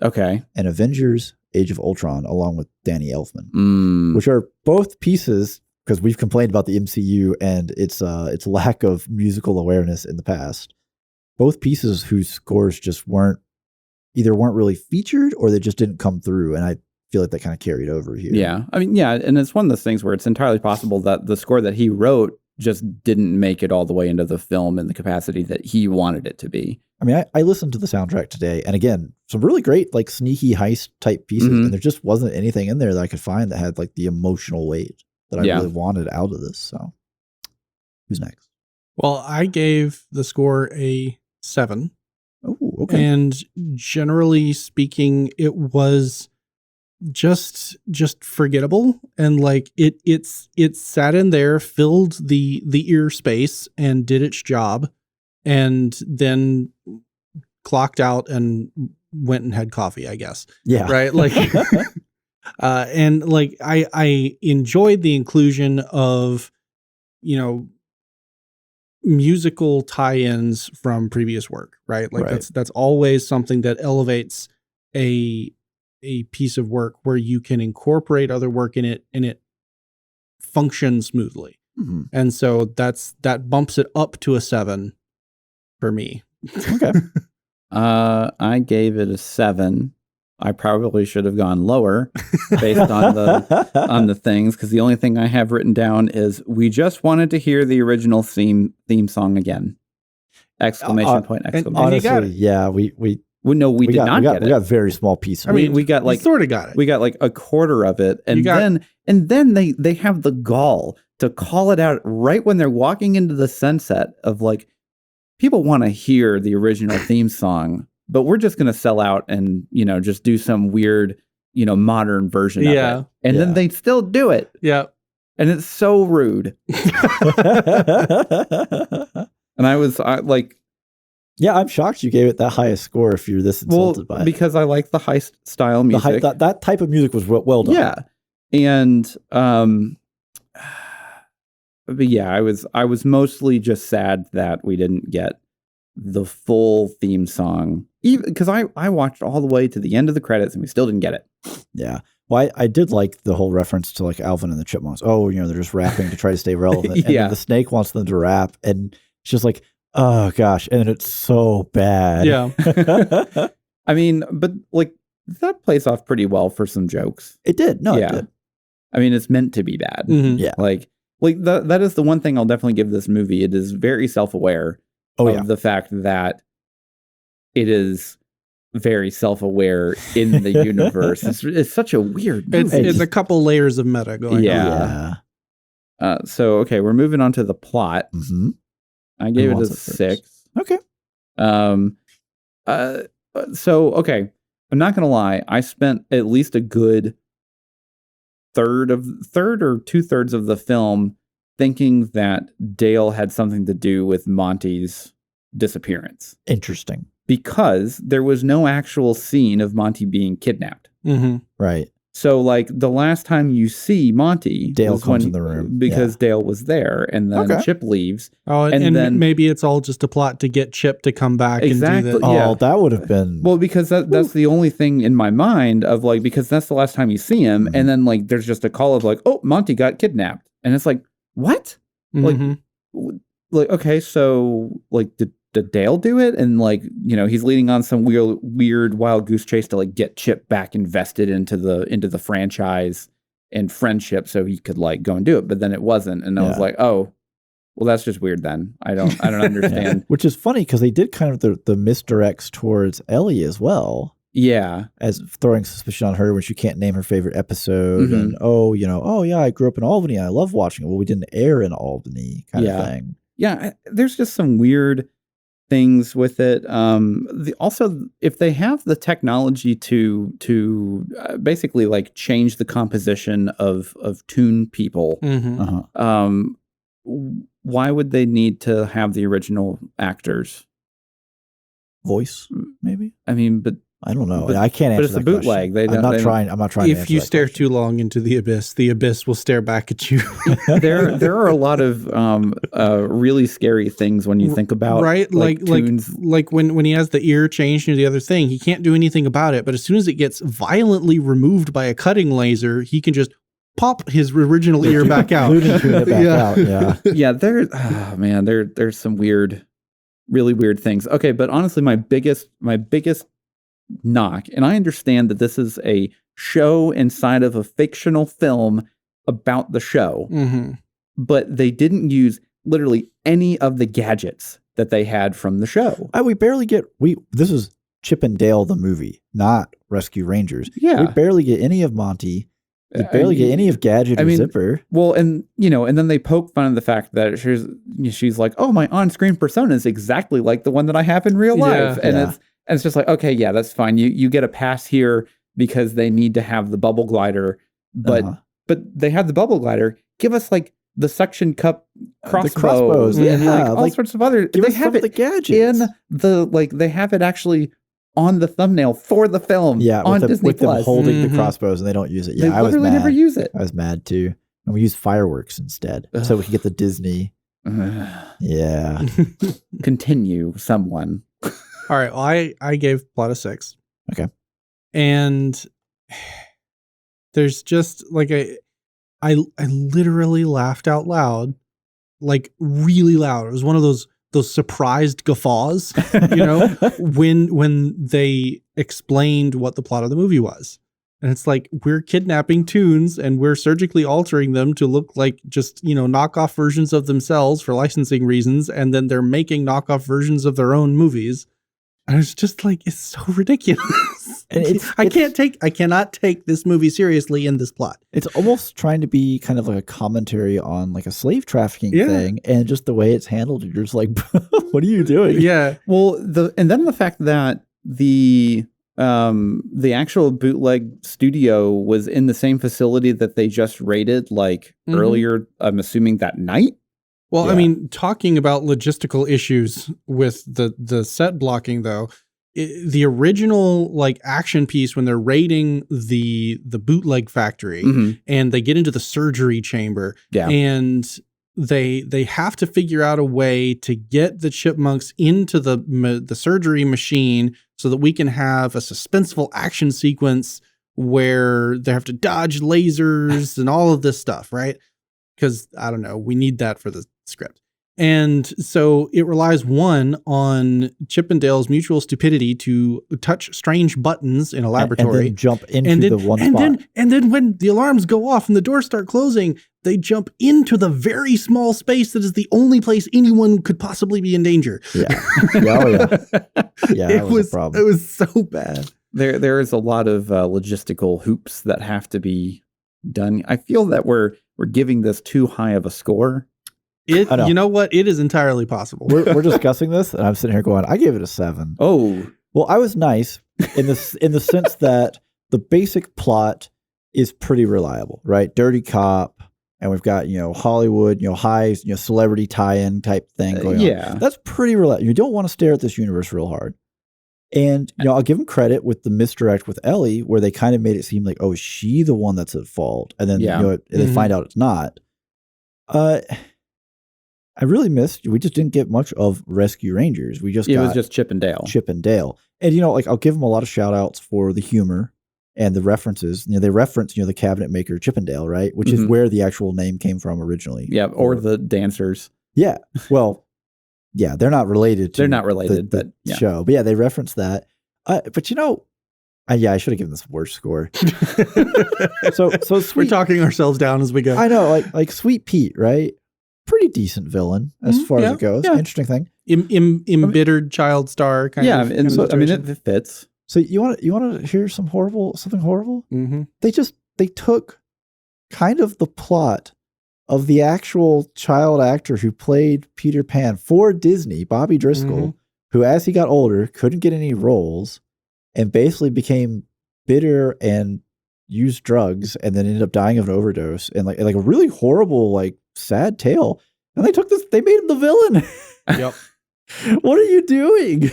B: Okay.
A: And Avengers Age of Ultron, along with Danny Elfman, which are both pieces, because we've complained about the MCU and its lack of musical awareness in the past. Both pieces whose scores just weren't really featured, or they just didn't come through. And I feel like that kind of carried over here.
B: Yeah. I mean, yeah. And it's one of those things where it's entirely possible that the score that he wrote just didn't make it all the way into the film in the capacity that he wanted it to be.
A: I mean, I listened to the soundtrack today, and again, some really great sneaky heist type pieces, and there just wasn't anything in there that I could find that had the emotional weight that I really wanted out of this. So who's next?
C: Well, I gave the score a 7.
A: Oh, okay.
C: And generally speaking, it was just forgettable, and it sat in there, filled the ear space and did its job, and then clocked out and went and had coffee, I guess.
A: Yeah.
C: Right. And I enjoyed the inclusion of, musical tie-ins from previous work, right? Like
A: Right.
C: that's always something that elevates a piece of work where you can incorporate other work in it and it functions smoothly.
A: Mhm.
C: And so that bumps it up to a 7 for me.
A: Okay.
B: I gave it a 7. I probably should have gone lower based on the things, because the only thing I have written down is we just wanted to hear the original theme song again! Exclamation point! Exclamation.
C: And you got
A: Honestly,
C: it.
A: yeah, we
B: We did not get it.
A: We got very small pieces.
C: I mean,
B: we got like
C: you sort of got it.
B: we got like a quarter of it, and then they have the gall to call it out right when they're walking into the sunset of like, people want to hear the original theme song, but we're just going to sell out and, just do some weird, modern version of it. And then they still do it.
C: Yeah.
B: And it's so rude. And
A: yeah, I'm shocked you gave it that highest score if you're this insulted by it.
B: Because I like the heist style music.
A: That type of music was well done.
B: Yeah. And, but yeah, I was mostly just sad that we didn't get the full theme song, even because I watched all the way to the end of the credits and we still didn't get it.
A: Yeah. Well, I did like the whole reference to like Alvin and the Chipmunks. Oh, they're just rapping to try to stay relevant. And then the snake wants them to rap, and it's just like, oh gosh, and it's so bad.
C: Yeah.
B: I mean, but like that plays off pretty well for some jokes.
A: It did. No, it did.
B: I mean, it's meant to be bad.
C: Mhm.
A: Yeah.
B: Like that is the one thing I'll definitely give this movie. It is very self-aware of the fact that it is very self-aware in the universe. It's such a weird movie.
C: It's a couple layers of meta going on.
A: Yeah.
B: So, okay, we're moving on to the plot.
A: Mm-hmm.
B: I gave it a 6.
A: Okay.
B: So, okay, I'm not going to lie. I spent at least a good third or 2/3 of the film thinking that Dale had something to do with Monty's disappearance.
A: Interesting.
B: Because there was no actual scene of Monty being kidnapped.
C: Mm-hmm.
A: Right.
B: So, like, the last time you see Monty,
A: Dale comes in the room
B: because Dale was there, and then Chip leaves.
C: Oh, and then maybe it's all just a plot to get Chip to come back and do that.
A: Oh, that would have been...
B: Well, because that's the only thing in my mind of, like, because that's the last time you see him, and then, like, there's just a call of, like, oh, Monty got kidnapped. And it's like, what?
C: Mm-hmm.
B: Like, okay, so, like, did Dale do it? And like, he's leading on some weird wild goose chase to like get Chip back invested into the franchise and friendship so he could like go and do it. But then it wasn't. And I was like, oh, well, that's just weird then. I don't understand.
A: Which is funny because they did kind of the misdirects towards Ellie as well.
B: Yeah.
A: As throwing suspicion on her when she can't name her favorite episode. And, oh, yeah, I grew up in Albany. I love watching it. Well, we didn't air in Albany kind of thing.
B: Yeah. There's just some weird things with it. Also, if they have the technology to basically like change the composition of toon people, why would they need to have the original actors
A: voice? Maybe.
B: I mean, but
A: I don't know. I can't answer.
B: But it's a bootleg. I'm not trying.
C: If you stare too long into the abyss will stare back at you.
B: there are a lot of really scary things when you think about
C: like when he has the ear changed into the other thing, he can't do anything about it. But as soon as it gets violently removed by a cutting laser, he can just pop his original ear back out.
B: Yeah. There's some really weird things. Okay, but honestly, my biggest knock, and I understand that this is a show inside of a fictional film about the show, but they didn't use literally any of the gadgets that they had from the show.
A: We barely get this is Chip and Dale the movie, not Rescue Rangers.
B: Yeah,
A: we barely get any of Monty. We barely get any of Gadget or Zipper.
B: Well, and then they poke fun of the fact that she's like, oh, my on-screen persona is exactly like the one that I have in real life, and it's just like, okay, yeah, that's fine. You get a pass here because they need to have the bubble glider, but they have the bubble glider. Give us like the suction cup crossbows and like all sorts of other.
A: They have it the gadgets
B: in the they have it actually on the thumbnail for the film.
A: Yeah,
B: on Disney
A: with
B: Plus.
A: them holding the crossbows and they don't use it. Yeah,
B: I was mad. Never use it.
A: I was mad too. And we use fireworks instead, so we could get the Disney Yeah.
B: Continue, someone.
C: All right. Well, I gave plot a 6.
A: Okay.
C: And there's just like I literally laughed out loud, like really loud. It was one of those surprised guffaws, when they explained what the plot of the movie was. And it's like, we're kidnapping toons and we're surgically altering them to look like just, knockoff versions of themselves for licensing reasons. And then they're making knockoff versions of their own movies. And it's just like, it's so ridiculous.
A: And
C: I cannot take this movie seriously in this plot.
A: It's almost trying to be kind of like a commentary on like a slave trafficking thing, and just the way it's handled, you're just like, what are you doing?
C: Yeah.
B: Well, and then the fact that the actual bootleg studio was in the same facility that they just raided earlier, I'm assuming that night.
C: Well, yeah. I mean, talking about logistical issues with the set blocking, though, the original action piece when they're raiding the bootleg factory and they get into the surgery chamber and they have to figure out a way to get the chipmunks into the surgery machine so that we can have a suspenseful action sequence where they have to dodge lasers and all of this stuff, right? Because, I don't know, we need that for the script. And so it relies on Chip and Dale's mutual stupidity to touch strange buttons in a laboratory.
A: And then jump into the one spot.
C: And then when the alarms go off and the doors start closing, they jump into the very small space that is the only place anyone could possibly be in danger.
A: Yeah. Oh, yeah. Yeah, that was a problem.
C: It was so bad.
B: There is a lot of logistical hoops that have to be done. I feel that we're giving this too high of a score.
C: You know what? It is entirely possible.
A: We're discussing this, and I'm sitting here going, I gave it a 7.
B: Oh,
A: well, I was nice in the sense that the basic plot is pretty reliable, right? Dirty cop, and we've got Hollywood, high celebrity tie-in type thing going on. That's pretty reliable. You don't want to stare at this universe real hard. And I'll give them credit with the misdirect with Ellie, where they kind of made it seem like, oh, is she the one that's at fault? And then they find out it's not. I really missed. We just didn't get much of Rescue Rangers. We just
B: it was just Chip and Dale.
A: And I'll give them a lot of shout outs for the humor and the references. They reference the cabinet maker Chip and Dale, right? Which is where the actual name came from originally.
B: Yeah, or the dancers.
A: Yeah. Well, yeah, they're not related to the show. But yeah, they reference that. But I should have given this a worse score. so
C: we're talking ourselves down as we go.
A: I know, like Sweet Pete, right? Pretty decent villain as far as it goes. Yeah. Interesting thing.
C: Embittered child star kind of.
B: Yeah, and so it fits.
A: So you want to hear something horrible? Mm-hmm. They took kind of the plot of the actual child actor who played Peter Pan for Disney, Bobby Driscoll, who as he got older couldn't get any roles and basically became bitter and used drugs and then ended up dying of an overdose and like a really horrible sad tale. And they made him the villain.
C: Yep.
A: What are you doing?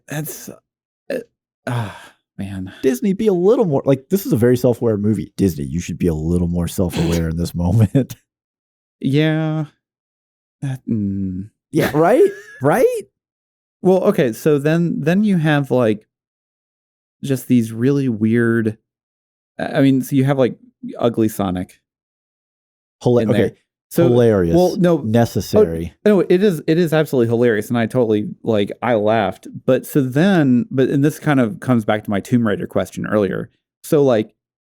B: That's man.
A: Disney, be a little more this is a very self-aware movie. Disney, you should be a little more self-aware in this moment.
B: Yeah.
A: Yeah, right? Right?
B: Well, okay, so then you have just these really weird so you have Ugly Sonic.
A: Okay. So hilarious.
B: Well, no,
A: necessary.
B: No, it is absolutely hilarious, and I totally I laughed. But and this kind of comes back to my Tomb Raider question earlier. So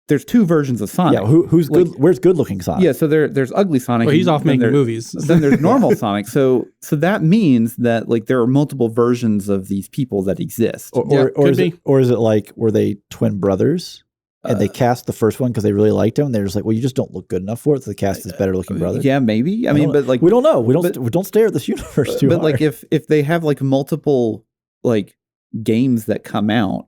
B: there's two versions of Sonic.
A: Yeah, who's good? Where's good looking Sonic?
B: Yeah, so there's Ugly Sonic.
C: Well, he's off making movies.
B: Then there's normal Sonic. So that means that there are multiple versions of these people that exist.
A: Or is it were they twin brothers? And they cast the first one because they really liked him. And they're just well, you just don't look good enough for it. So they cast this better looking brother.
B: Yeah, maybe. I mean, but
A: we don't know. We don't stare at this universe too hard.
B: But if they have multiple games that come out,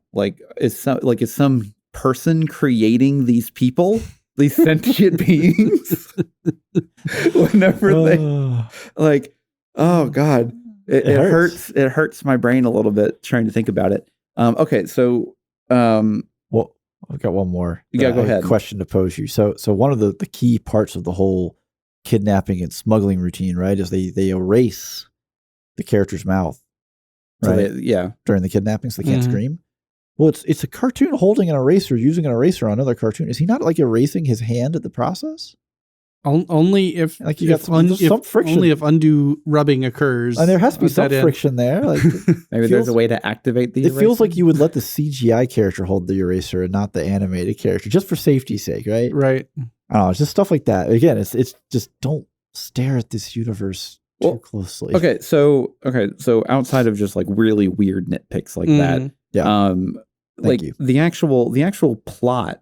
B: is some person creating these people, these sentient beings? Whenever they oh God, it hurts. It hurts my brain a little bit trying to think about it. Okay, so
A: well. I've got one more.
B: You gotta go ahead.
A: Question to pose you. So one of the key parts of the whole kidnapping and smuggling routine, right? Is they erase the character's mouth, right?
B: So
A: during the kidnapping, so they can't scream. Well, it's a cartoon holding an eraser, using an eraser on another cartoon. Is he not like erasing his hand at the process?
C: Only if
A: like you got some friction.
C: Only if undue rubbing occurs.
A: And there has to be some friction there. Like
B: maybe there's a way to activate the eraser.
A: It feels like you would let the CGI character hold the eraser and not the animated character, just for safety's sake, right?
C: Right.
A: I don't know. It's just stuff like that. Again, it's just don't stare at this universe too closely.
B: Okay, so outside of just like really weird nitpicks like that, like the actual plot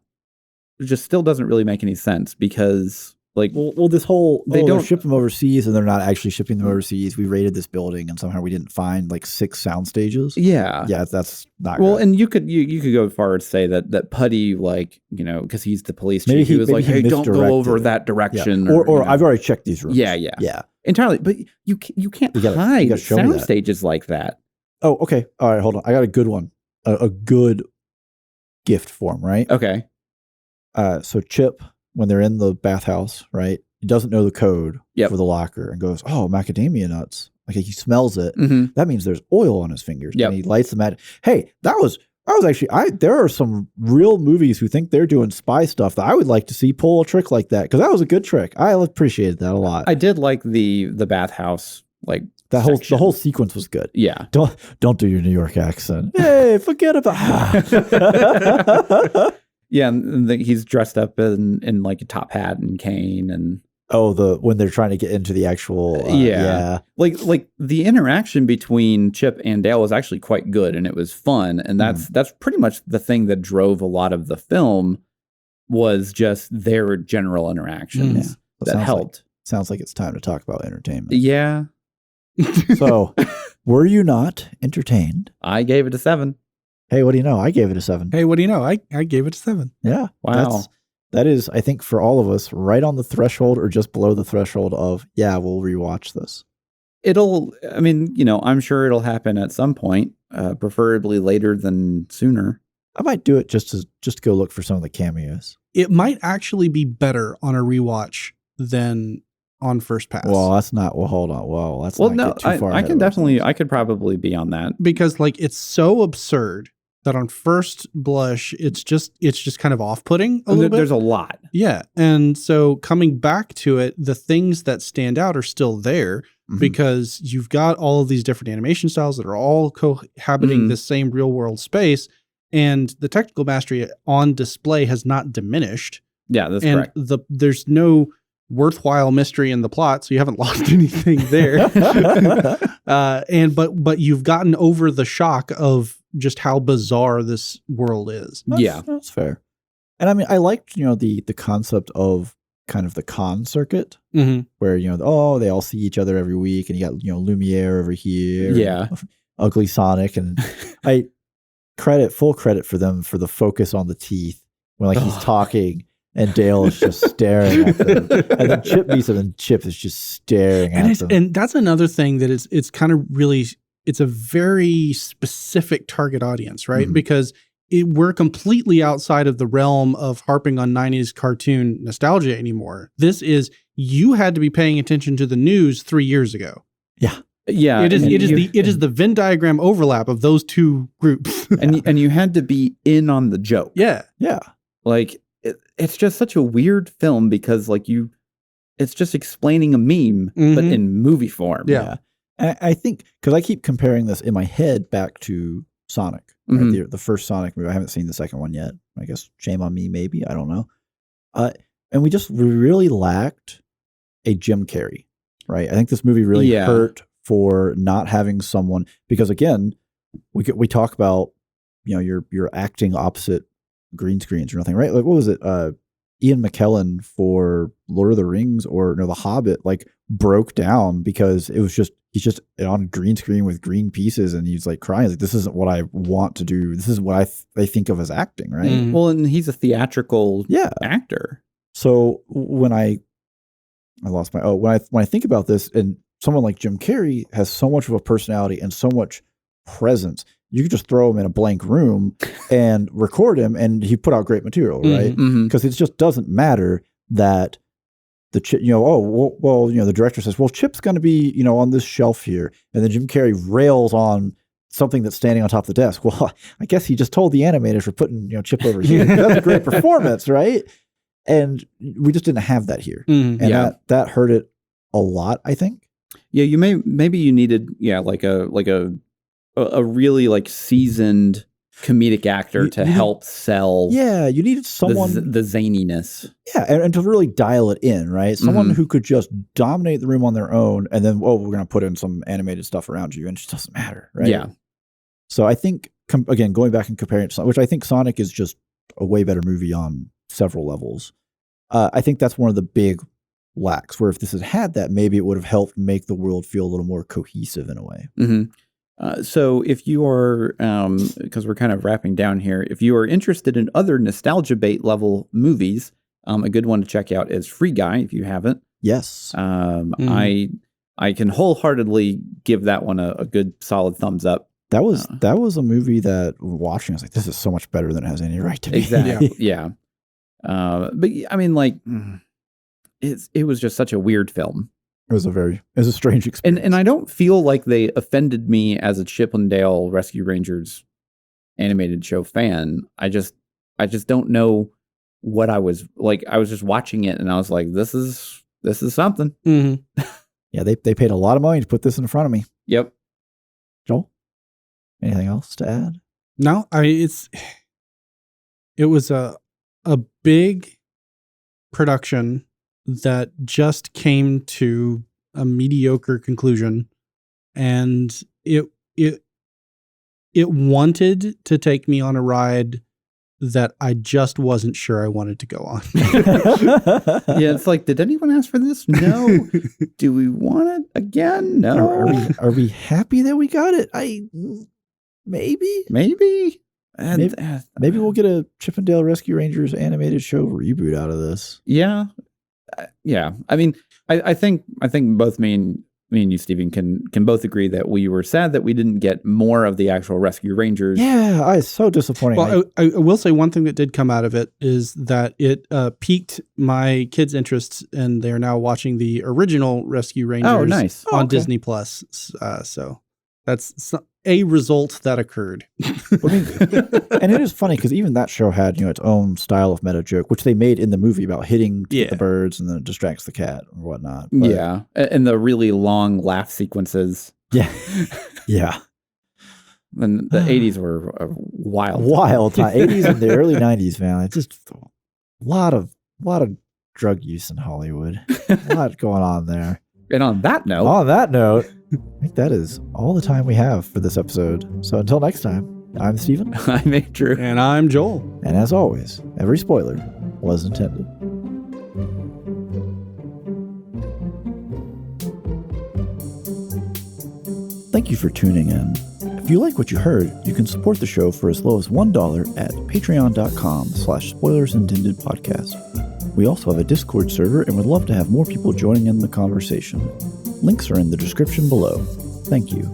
B: just still doesn't really make any sense because like
A: this whole
B: they don't
A: ship them overseas and they're not actually shipping them overseas. We raided this building and somehow we didn't find like 6 sound stages.
B: Yeah,
A: that's not
B: good. And you could go far as to say that Putty, like, you know, because he's the police chief,
A: maybe
B: he was like, hey, don't go over that direction,
A: or I've already checked these rooms.
B: Yeah, entirely. But you can't hide sound stages like that.
A: Oh, okay, all right, hold on. I got a good one, a good gift form, right?
B: Okay.
A: So Chip, when they're in the bathhouse, right, he doesn't know the code for the locker and goes, oh, macadamia nuts. Like he smells it. That means there's oil on his fingers. And he lights them at, hey, that was actually, there are some real movies who think they're doing spy stuff that I would like to see pull a trick like that. Cause that was a good trick. I appreciated that a lot.
B: I did like the bathhouse, like
A: the whole sequence was good.
B: Yeah.
A: Don't do your New York accent. Hey, forget about
B: Yeah, and he's dressed up in like a top hat and cane and
A: when they're trying to get into the actual
B: like the interaction between Chip and Dale was actually quite good and it was fun, and that's pretty much the thing that drove a lot of the film was just their general interactions that helped.
A: Sounds like it's time to talk about entertainment.
B: Yeah.
A: So, were you not entertained?
B: I gave it a 7.
A: Hey, what do you know? I gave it a 7.
C: Hey, what do you know? I gave it a 7.
A: Yeah.
B: Wow.
A: That is, I think, for all of us, right on the threshold or just below the threshold of, we'll rewatch this.
B: I'm sure it'll happen at some point, preferably later than sooner.
A: I might do it just to go look for some of the cameos.
C: It might actually be better on a rewatch than on first pass.
A: Well, that's not. Well, hold on. Well, that's not get too far.
B: I could probably be on that
C: because like it's so absurd that on first blush it's just kind of off-putting a little bit.
B: There's a lot.
C: Yeah. And so coming back to it, the things that stand out are still there because you've got all of these different animation styles that are all cohabiting the same real world space, and the technical mastery on display has not diminished.
B: Yeah, that's correct.
C: There's no worthwhile mystery in the plot, so you haven't lost anything there. But you've gotten over the shock of just how bizarre this world is.
A: That's fair. And I mean, I liked, the concept of kind of the con circuit where, they all see each other every week and you got, Lumiere over here.
B: Yeah.
A: Ugly Sonic. And full credit for them for the focus on the teeth when he's talking and Dale is just staring at them. And then Chip meets him and Chip is just staring at them.
C: And that's another thing that it's kind of really, it's a very specific target audience, right? Because we're completely outside of the realm of harping on 90s cartoon nostalgia anymore. This is, you had to be paying attention to the news 3 years ago.
A: Yeah.
B: Yeah.
C: It is the Venn diagram overlap of those two groups.
B: and you had to be in on the joke.
C: Yeah.
A: Yeah.
B: Like it's just such a weird film because it's just explaining a meme, but in movie form.
C: Yeah.
A: I think, because I keep comparing this in my head back to Sonic, right? The first Sonic movie. I haven't seen the second one yet. I guess shame on me, maybe. I don't know. And we really lacked a Jim Carrey, right? I think this movie really hurt for not having someone, because again, we talk about, you're acting opposite green screens or nothing, right? Like, what was it? Ian McKellen for Lord of the Rings or The Hobbit, broke down because he's just on green screen with green pieces and he's crying. He's like, this isn't what I want to do. This is what I think of as acting, right?
B: Well, and he's a theatrical actor. So
A: when I lost my, when I think about this, and someone like Jim Carrey has so much of a personality and so much presence, you could just throw him in a blank room and record him and he put out great material, right? Because it just doesn't matter that the Chip, the director says, well, Chip's going to be, on this shelf here. And then Jim Carrey rails on something that's standing on top of the desk. Well, I guess he just told the animators for putting, Chip over here. That's a great performance, right? And we just didn't have that here.
C: Mm-hmm.
A: And that hurt it a lot, I think.
B: Yeah, maybe you needed, like a really like seasoned comedic actor to help sell.
A: Yeah, you needed someone
B: the zaniness.
A: Yeah, and to really dial it in, right? Someone who could just dominate the room on their own, and then we're going to put in some animated stuff around you, and it just doesn't matter, right?
B: Yeah.
A: So I think again, going back and comparing it to Sonic, which I think Sonic is just a way better movie on several levels. I think that's one of the big lacks. Where if this had that, maybe it would have helped make the world feel a little more cohesive in a way.
B: Mm-hmm. So if you are, because we're kind of wrapping down here, if you are interested in other nostalgia bait level movies, a good one to check out is Free Guy, if you haven't.
A: Yes.
B: I can wholeheartedly give that one a good solid thumbs up.
A: That was a movie that watching, I was like, this is so much better than it has any right to be.
B: Exactly. Yeah. But I mean, like, it was just such a weird film.
A: It was a strange experience.
B: And I don't feel like they offended me as a Chip and Dale Rescue Rangers animated show fan. I just don't know what I was like. I was just watching it and I was like, this is something.
C: Mm-hmm.
A: Yeah, they paid a lot of money to put this in front of me.
B: Yep.
A: Joel, anything else to add?
C: No, it was a big production that just came to a mediocre conclusion, and it wanted to take me on a ride that I just wasn't sure I wanted to go on.
B: Yeah, it's like, did anyone ask for this? No. Do we want it again? No.
A: Are we happy that we got it? Maybe.
B: Maybe
A: We'll get a Chip and Dale Rescue Rangers animated show reboot out of this.
B: Yeah. Yeah. I mean, I think both me and you, Steven, can both agree that we were sad that we didn't get more of the actual Rescue Rangers.
A: Yeah, it's so disappointing.
C: Well, I will say one thing that did come out of it is that it piqued my kids' interests, and they're now watching the original Rescue Rangers on Disney Plus. So that's a result that occurred.
A: And it is funny because even that show had its own style of meta joke, which they made in the movie about hitting the birds and then it distracts the cat or whatnot. But,
B: yeah, and the really long laugh sequences.
A: Yeah, yeah.
B: And the 80s were a
A: wild time. 80s and the early 90s, man. It's just a lot of drug use in Hollywood. A lot going on there.
B: And on that note,
A: I think that is all the time we have for this episode. So until next time, I'm Steven.
B: I'm Andrew.
C: And I'm Joel.
A: And as always, every spoiler was intended. Thank you for tuning in. If you like what you heard, you can support the show for as low as $1 at patreon.com/spoilersintendedpodcast. We also have a Discord server and would love to have more people joining in the conversation. Links are in the description below. Thank you.